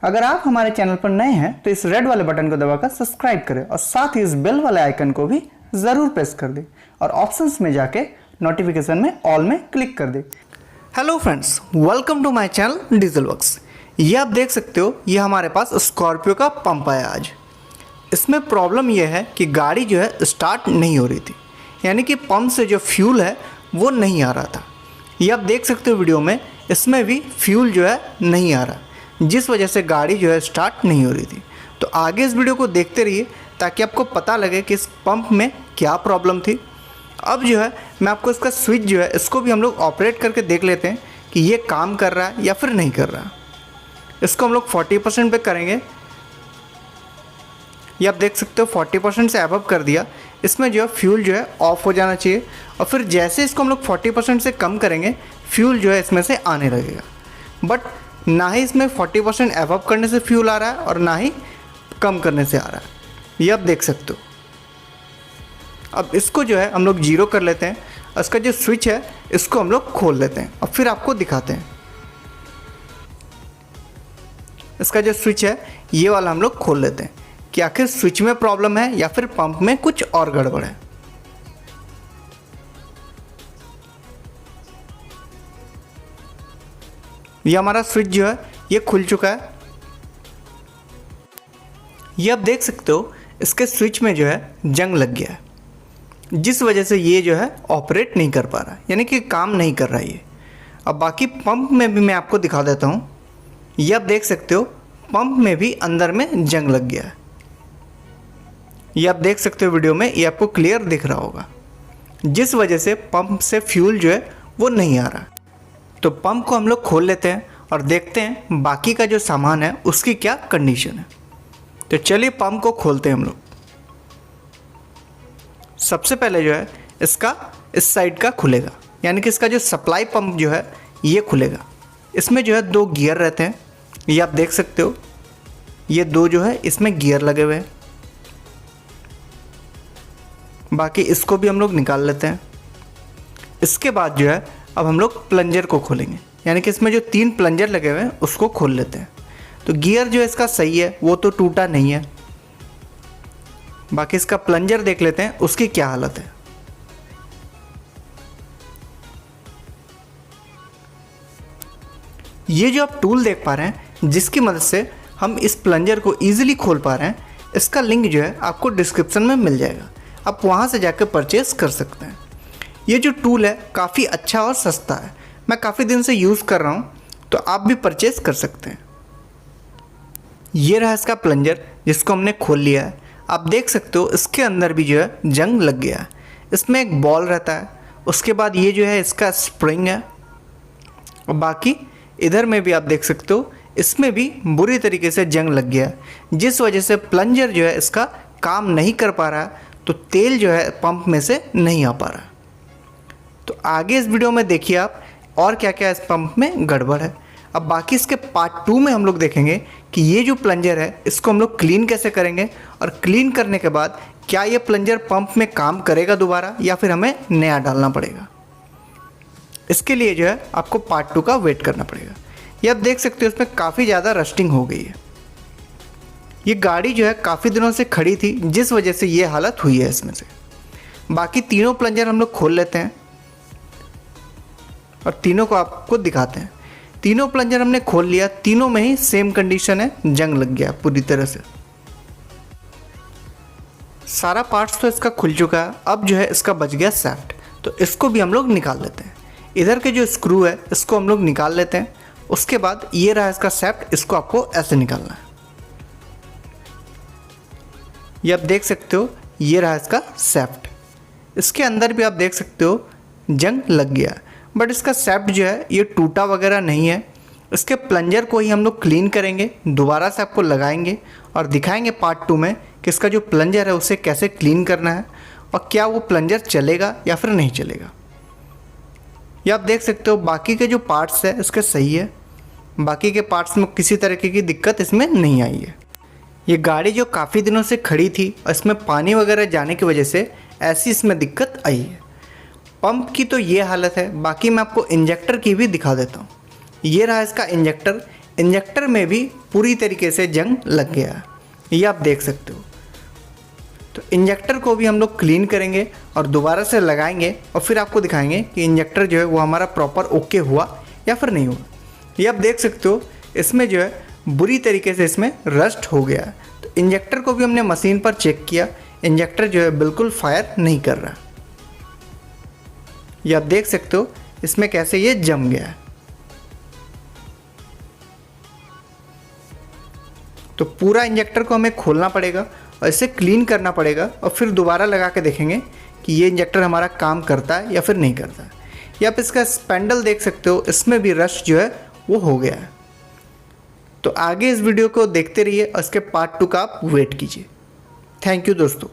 अगर आप हमारे चैनल पर नए हैं तो इस रेड वाले बटन को दबाकर सब्सक्राइब करें और साथ ही इस बेल वाले आइकन को भी ज़रूर प्रेस कर दें और ऑप्शंस में जाके नोटिफिकेशन में ऑल में क्लिक कर दें। Hello friends, welcome to my channel diesel works. ये आप देख सकते हो, ये हमारे पास स्कॉर्पियो का पंप आया आज। इसमें प्रॉब्लम यह है कि गाड़ी जो है स्टार्ट नहीं हो रही थी, यानी कि पंप से जो फ्यूल है वो नहीं आ रहा था। ये आप देख सकते हो वीडियो में, इसमें भी फ्यूल जो है नहीं आ रहा, जिस वजह से गाड़ी जो है स्टार्ट नहीं हो रही थी। तो आगे इस वीडियो को देखते रहिए ताकि आपको पता लगे कि इस पंप में क्या प्रॉब्लम थी। अब जो है मैं आपको इसका स्विच जो है इसको भी हम लोग ऑपरेट करके देख लेते हैं कि ये काम कर रहा है या फिर नहीं कर रहा। इसको हम लोग 40% पे करेंगे। ये आप देख सकते हो 40% से अबव कर दिया। इसमें जो है फ्यूल जो है ऑफ हो जाना चाहिए और फिर जैसे इसको हम लोग 40% से कम करेंगे फ्यूल जो है इसमें से आने लगेगा। बट ना ही इसमें 40% अबव करने से फ्यूल आ रहा है और ना ही कम करने से आ रहा है। ये आप देख सकते हो। अब इसको जो है हम लोग 0 कर लेते हैं। इसका जो स्विच है इसको हम लोग खोल लेते हैं और फिर आपको दिखाते हैं। इसका जो स्विच है ये वाला हम लोग खोल लेते हैं कि आखिर स्विच में प्रॉब्लम है या फिर पंप में कुछ और गड़बड़ है। ये हमारा स्विच जो है ये खुल चुका है। ये आप देख सकते हो इसके स्विच में जो है जंग लग गया है, जिस वजह से ये जो है ऑपरेट नहीं कर पा रहा, यानी कि काम नहीं कर रहा है ये। अब बाकी पंप में भी मैं आपको दिखा देता हूँ। ये आप देख सकते हो पंप में भी अंदर में जंग लग गया है। ये आप देख सकते हो वीडियो में, ये आपको क्लियर दिख रहा होगा, जिस वजह से पंप से फ्यूल जो है वो नहीं आ रहा। तो पंप को हम लोग खोल लेते हैं और देखते हैं बाकी का जो सामान है उसकी क्या कंडीशन है। तो चलिए पंप को खोलते हैं हम लोग। सबसे पहले जो है इसका इस साइड का खुलेगा, यानी कि इसका जो सप्लाई पंप जो है ये खुलेगा। इसमें जो है 2 गियर रहते हैं। ये आप देख सकते हो, ये 2 जो है इसमें गियर लगे हुए हैं। बाकी इसको भी हम लोग निकाल लेते हैं। इसके बाद जो है अब हम लोग प्लंजर को खोलेंगे, यानी कि इसमें जो 3 प्लंजर लगे हुए हैं उसको खोल लेते हैं। तो गियर जो है इसका सही है, वो तो टूटा नहीं है। बाकी इसका प्लंजर देख लेते हैं उसकी क्या हालत है। ये जो आप टूल देख पा रहे हैं जिसकी मदद से हम इस प्लंजर को ईजिली खोल पा रहे हैं, इसका लिंक जो है आपको डिस्क्रिप्शन में मिल जाएगा। आप वहाँ से जाकर परचेस कर सकते हैं। ये जो टूल है काफ़ी अच्छा और सस्ता है, मैं काफ़ी दिन से यूज़ कर रहा हूँ, तो आप भी परचेस कर सकते हैं। ये रहा इसका प्लंजर जिसको हमने खोल लिया है। आप देख सकते हो इसके अंदर भी जो है जंग लग गया है। इसमें एक बॉल रहता है, उसके बाद ये जो है इसका स्प्रिंग है और बाकी इधर में भी आप देख सकते हो इसमें भी बुरी तरीके से जंग लग गया है, जिस वजह से प्लंजर जो है इसका काम नहीं कर पा रहा, तो तेल जो है पंप में से नहीं आ पा रहा। तो आगे इस वीडियो में देखिए आप और क्या क्या इस पंप में गड़बड़ है। अब बाकी इसके पार्ट 2 में हम लोग देखेंगे कि ये जो प्लंजर है इसको हम लोग क्लीन कैसे करेंगे और क्लीन करने के बाद क्या ये प्लंजर पंप में काम करेगा दोबारा या फिर हमें नया डालना पड़ेगा। इसके लिए जो है आपको पार्ट 2 का वेट करना पड़ेगा। ये आप देख सकते हो इसमें काफ़ी ज़्यादा रस्टिंग हो गई है। ये गाड़ी जो है काफ़ी दिनों से खड़ी थी, जिस वजह से ये हालत हुई है इसमें से। बाकी तीनों प्लंजर हम लोग खोल लेते हैं और तीनों को आपको दिखाते हैं। तीनों प्लंजर हमने खोल लिया, तीनों में ही सेम कंडीशन है, जंग लग गया पूरी तरह से। सारा पार्ट्स तो इसका खुल चुका है। अब जो है इसका बच गया सैफ्ट, तो इसको भी हम लोग निकाल लेते हैं। इधर के जो स्क्रू है इसको हम लोग निकाल लेते हैं। उसके बाद ये रहा इसका सैफ्ट, इसको आपको ऐसे निकालना है। ये आप देख सकते हो, ये रहा इसका सैफ्ट। इसके अंदर भी आप देख सकते हो जंग लग गया, बट इसका सैफ्ट जो है ये टूटा वगैरह नहीं है। इसके प्लंजर को ही हम लोग क्लीन करेंगे, दोबारा से आपको लगाएंगे और दिखाएंगे पार्ट 2 में कि इसका जो प्लंजर है उसे कैसे क्लीन करना है और क्या वो प्लंजर चलेगा या फिर नहीं चलेगा। ये आप देख सकते हो बाकी के जो पार्ट्स है इसके सही है, बाकी के पार्ट्स में किसी तरीके की दिक्कत इसमें नहीं आई है। ये गाड़ी जो काफ़ी दिनों से खड़ी थी और इसमें पानी वगैरह जाने की वजह से ऐसी इसमें दिक्कत आई है। पंप की तो ये हालत है, बाकी मैं आपको इंजेक्टर की भी दिखा देता हूँ। ये रहा इसका इंजेक्टर। इंजेक्टर में भी पूरी तरीके से जंग लग गया, ये आप देख सकते हो। तो इंजेक्टर को भी हम लोग क्लीन करेंगे और दोबारा से लगाएंगे और फिर आपको दिखाएंगे कि इंजेक्टर जो है वो हमारा प्रॉपर ओके हुआ या फिर नहीं हुआ। ये आप देख सकते हो इसमें जो है बुरी तरीके से इसमें रस्ट हो गया। तो इंजेक्टर को भी हमने मशीन पर चेक किया, इंजेक्टर जो है बिल्कुल फायर नहीं कर रहा। ये आप देख सकते हो इसमें कैसे ये जम गया है। तो पूरा इंजेक्टर को हमें खोलना पड़ेगा और इसे क्लीन करना पड़ेगा और फिर दोबारा लगा के देखेंगे कि ये इंजेक्टर हमारा काम करता है या फिर नहीं करता। या आप इसका स्पैंडल देख सकते हो, इसमें भी रस्ट जो है वो हो गया है। तो आगे इस वीडियो को देखते रहिए और इसके पार्ट 2 का आप वेट कीजिए। थैंक यू दोस्तों।